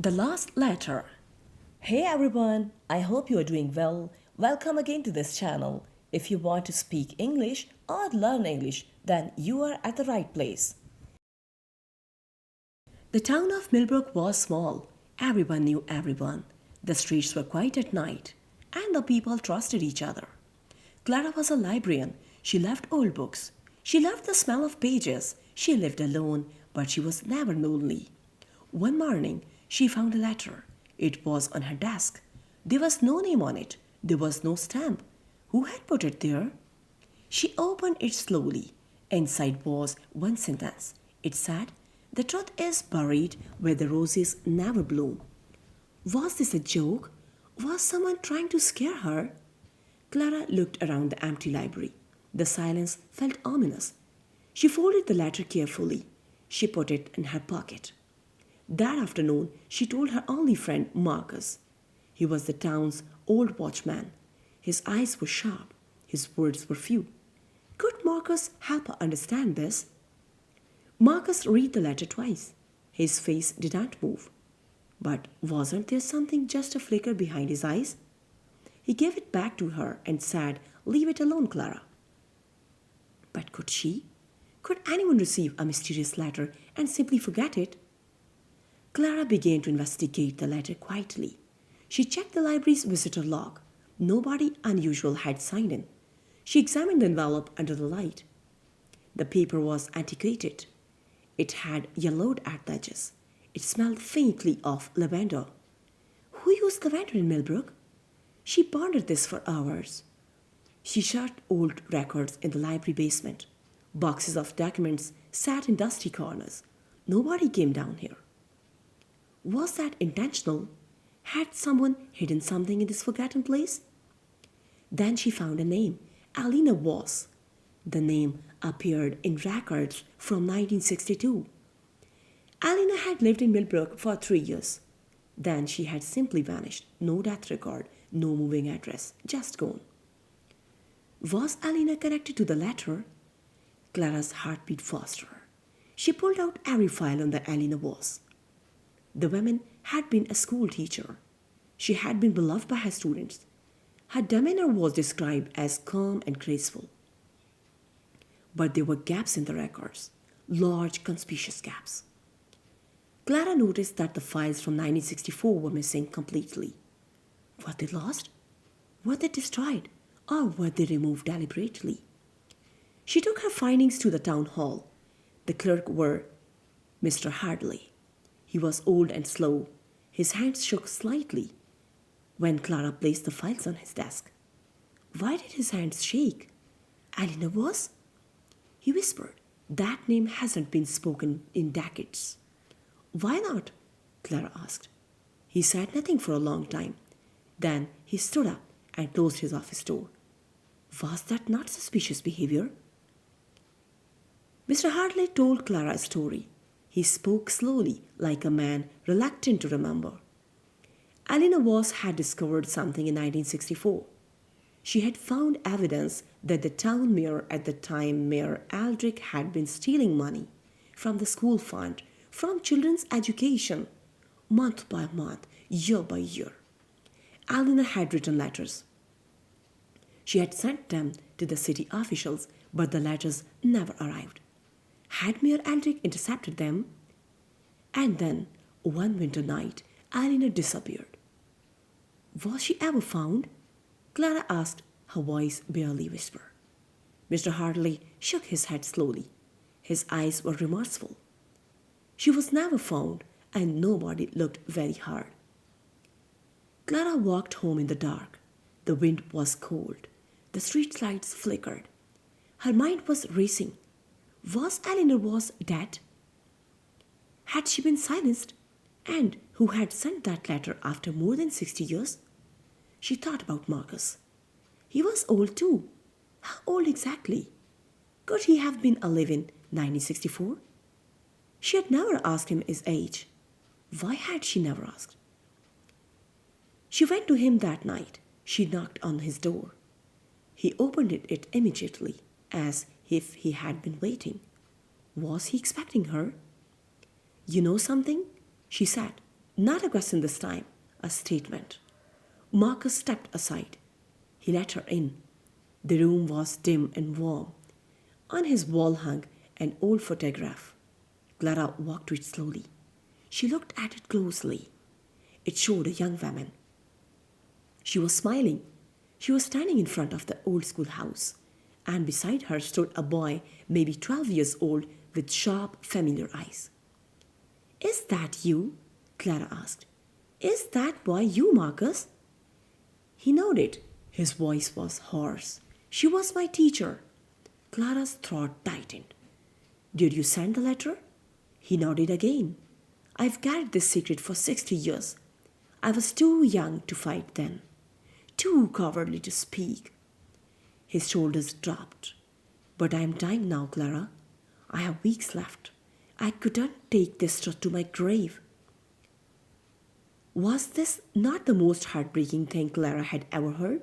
The last letter. Hey everyone, I hope you are doing well. Welcome again to this channel. If you want to speak English or learn English, then you are at the right place. The town of Millbrook was small. Everyone knew everyone. The streets were quiet at night, and the people trusted each other. Clara was a librarian. She loved old books. She loved the smell of pages. She lived alone, but she was never lonely. One morning, she found a letter. It was on her desk. There was no name on it. There was no stamp. Who had put it there? She opened it slowly. Inside was one sentence. It said, "The truth is buried where the roses never bloom." Was this a joke? Was someone trying to scare her? Clara looked around the empty library. The silence felt ominous. She folded the letter carefully. She put it in her pocket. That afternoon, she told her only friend, Marcus. He was the town's old watchman. His eyes were sharp. His words were few. Could Marcus help her understand this? Marcus read the letter twice. His face did not move. But wasn't there something just a flicker behind his eyes? He gave it back to her and said, "Leave it alone, Clara." But could she? Could anyone receive a mysterious letter and simply forget it? Clara began to investigate the letter quietly. She checked the library's visitor log. Nobody unusual had signed in. She examined the envelope under the light. The paper was antiquated. It had yellowed at the edges. It smelled faintly of lavender. Who used lavender in Millbrook? She pondered this for hours. She searched old records in the library basement. Boxes of documents sat in dusty corners. Nobody came down here. Was that intentional? Had someone hidden something in this forgotten place? Then she found a name, Alina Voss. The name appeared in records from 1962. Alina had lived in Millbrook for 3 years. Then she had simply vanished. No death record, no moving address, just gone. Was Alina connected to the letter? Clara's heart beat faster. She pulled out every file on the Alina Voss. The woman had been a school teacher. She had been beloved by her students. Her demeanor was described as calm and graceful. But there were gaps in the records, large, conspicuous gaps. Clara noticed that the files from 1964 were missing completely. Were they lost? Were they destroyed? Or were they removed deliberately? She took her findings to the town hall. The clerk were Mr. Hardley. He was old and slow. His hands shook slightly when Clara placed the files on his desk. Why did his hands shake? Alina was? He whispered. That name hasn't been spoken in decades. Why not? Clara asked. He said nothing for a long time. Then he stood up and closed his office door. Was that not suspicious behavior? Mr. Hartley told Clara a story. He spoke slowly, like a man reluctant to remember. Alina Voss had discovered something in 1964. She had found evidence that the town mayor at the time, Mayor Aldrich, had been stealing money from the school fund, from children's education, month by month, year by year. Alina had written letters. She had sent them to the city officials, but the letters never arrived. Had Mayor Aldrich intercepted them? And then, one winter night, Alina disappeared. Was she ever found? Clara asked, her voice barely whisper. Mr. Hartley shook his head slowly. His eyes were remorseful. She was never found, and nobody looked very hard. Clara walked home in the dark. The wind was cold. The street lights flickered. Her mind was racing. Was Eleanor Voss dead? Had she been silenced? And who had sent that letter after more than 60 years? She thought about Marcus. He was old too. How old exactly? Could he have been alive in 1964? She had never asked him his age. Why had she never asked? She went to him that night. She knocked on his door. He opened it immediately, as if he had been waiting. Was he expecting her? "You know something?" she said. Not a question this time, a statement. Marcus stepped aside. He let her in. The room was dim and warm. On his wall hung an old photograph. Clara walked to it slowly. She looked at it closely. It showed a young woman. She was smiling. She was standing in front of the old schoolhouse, and beside her stood a boy, maybe 12 years old, with sharp, familiar eyes. "Is that you?" Clara asked. "Is that boy you, Marcus?" He nodded. His voice was hoarse. "She was my teacher." Clara's throat tightened. "Did you send the letter?" He nodded again. "I've carried this secret for 60 years. I was too young to fight then, too cowardly to speak." His shoulders dropped. "But I am dying now, Clara. I have weeks left. I couldn't take this truth to my grave." Was this not the most heartbreaking thing Clara had ever heard?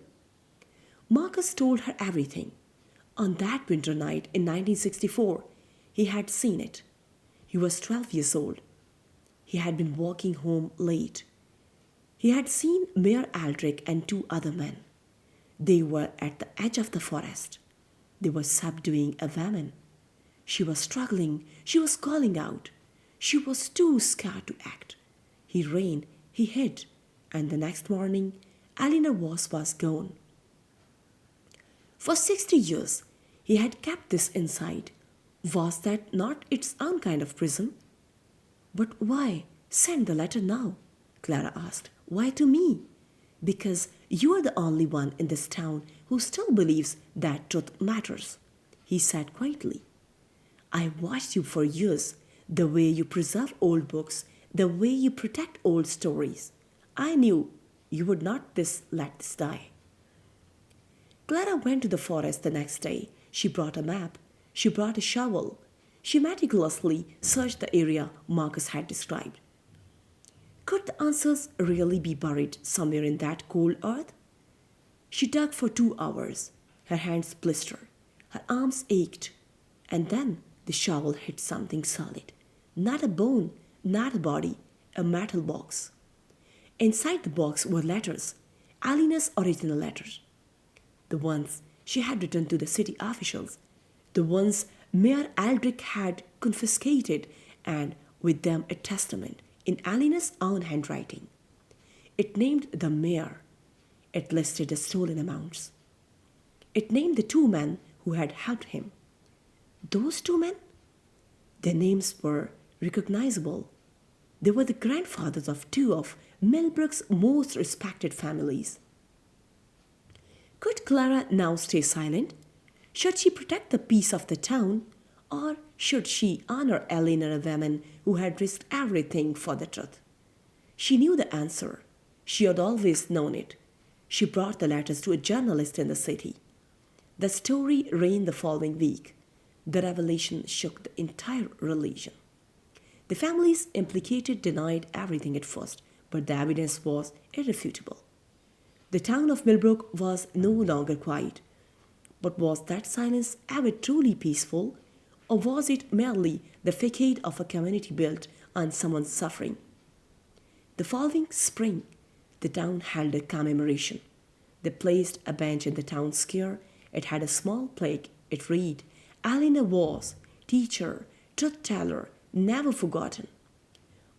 Marcus told her everything. On that winter night in 1964, he had seen it. He was 12 years old. He had been walking home late. He had seen Mayor Aldrich and two other men. They were at the edge of the forest. They were subduing a woman. She was struggling. She was calling out. She was too scared to act. He ran. He hid. And the next morning, Eleanor was gone. For 60 years, he had kept this inside. Was that not its own kind of prison? "But why send the letter now?" Clara asked. "Why to me?" "Because you are the only one in this town who still believes that truth matters," he said quietly. "I watched you for years, the way you preserve old books, the way you protect old stories. I knew you would not let this die." Clara went to the forest the next day. She brought a map. She brought a shovel. She meticulously searched the area Marcus had described. Could the answers really be buried somewhere in that cold earth? She dug for 2 hours. Her hands blistered. Her arms ached. And then the shovel hit something solid. Not a bone, not a body, a metal box. Inside the box were letters, Alina's original letters. The ones she had written to the city officials, the ones Mayor Aldrich had confiscated, and with them a testament in Alina's own handwriting. It named the mayor. It listed the stolen amounts. It named the 2 men who had helped him. Those 2 men? Their names were recognizable. They were the grandfathers of 2 of Millbrook's most respected families. Could Clara now stay silent? Should she protect the peace of the town, or should she honor Eleanor, a woman who had risked everything for the truth? She knew the answer. She had always known it. She brought the letters to a journalist in the city. The story ran the following week. The revelation shook the entire religion. The families implicated denied everything at first, but the evidence was irrefutable. The town of Millbrook was no longer quiet. But was that silence ever truly peaceful, or was it merely the facade of a community built on someone's suffering? The following spring, the town held a commemoration. They placed a bench in the town square. It had a small plaque. It read, "Alina was teacher, truth teller, never forgotten."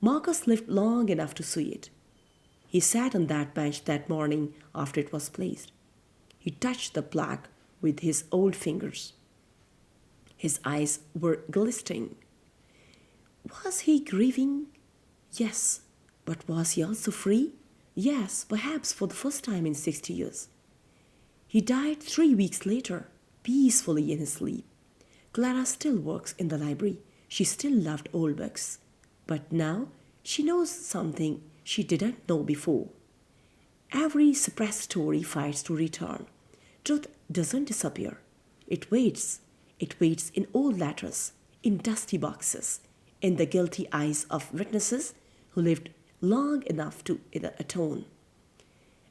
Marcus lived long enough to see it. He sat on that bench that morning after it was placed. He touched the plaque with his old fingers. His eyes were glistening. Was he grieving? Yes. But was he also free? Yes, perhaps for the first time in 60 years. He died 3 weeks later, peacefully in his sleep. Clara still works in the library. She still loved old books. But now she knows something she didn't know before. Every suppressed story fights to return. Truth doesn't disappear. It waits. It waits in old letters, in dusty boxes, in the guilty eyes of witnesses who lived long enough to atone.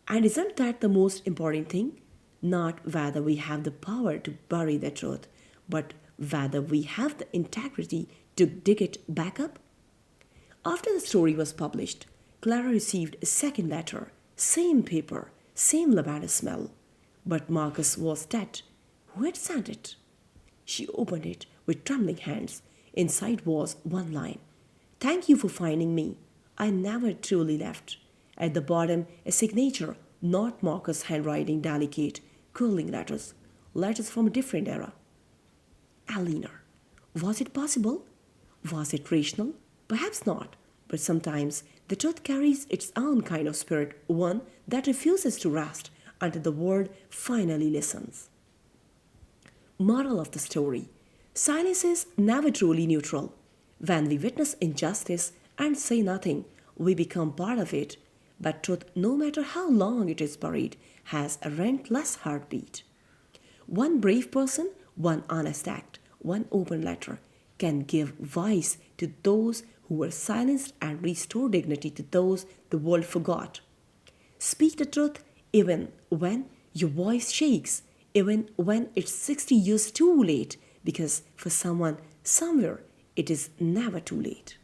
And isn't that the most important thing? Not whether we have the power to bury the truth, but whether we have the integrity to dig it back up. After the story was published, Clara received a second letter, same paper, same lavender smell. But Marcus was dead. Who had sent it? She opened it with trembling hands. Inside was one line. Thank you for finding me. I never truly left. At the bottom, a signature, not Marcus' handwriting, delicate, curling letters. Letters from a different era. Eleanor. Was it possible? Was it rational? Perhaps not. But sometimes the truth carries its own kind of spirit, one that refuses to rest until the world finally listens. Moral of the story: silence is never truly neutral. When we witness injustice and say nothing, we become part of it. But truth, no matter how long it is buried, has a relentless heartbeat. One brave person, one honest act, one open letter can give voice to those who were silenced and restore dignity to those the world forgot. Speak the truth even when your voice shakes, even when it's 60 years too late, because for someone, somewhere, it is never too late.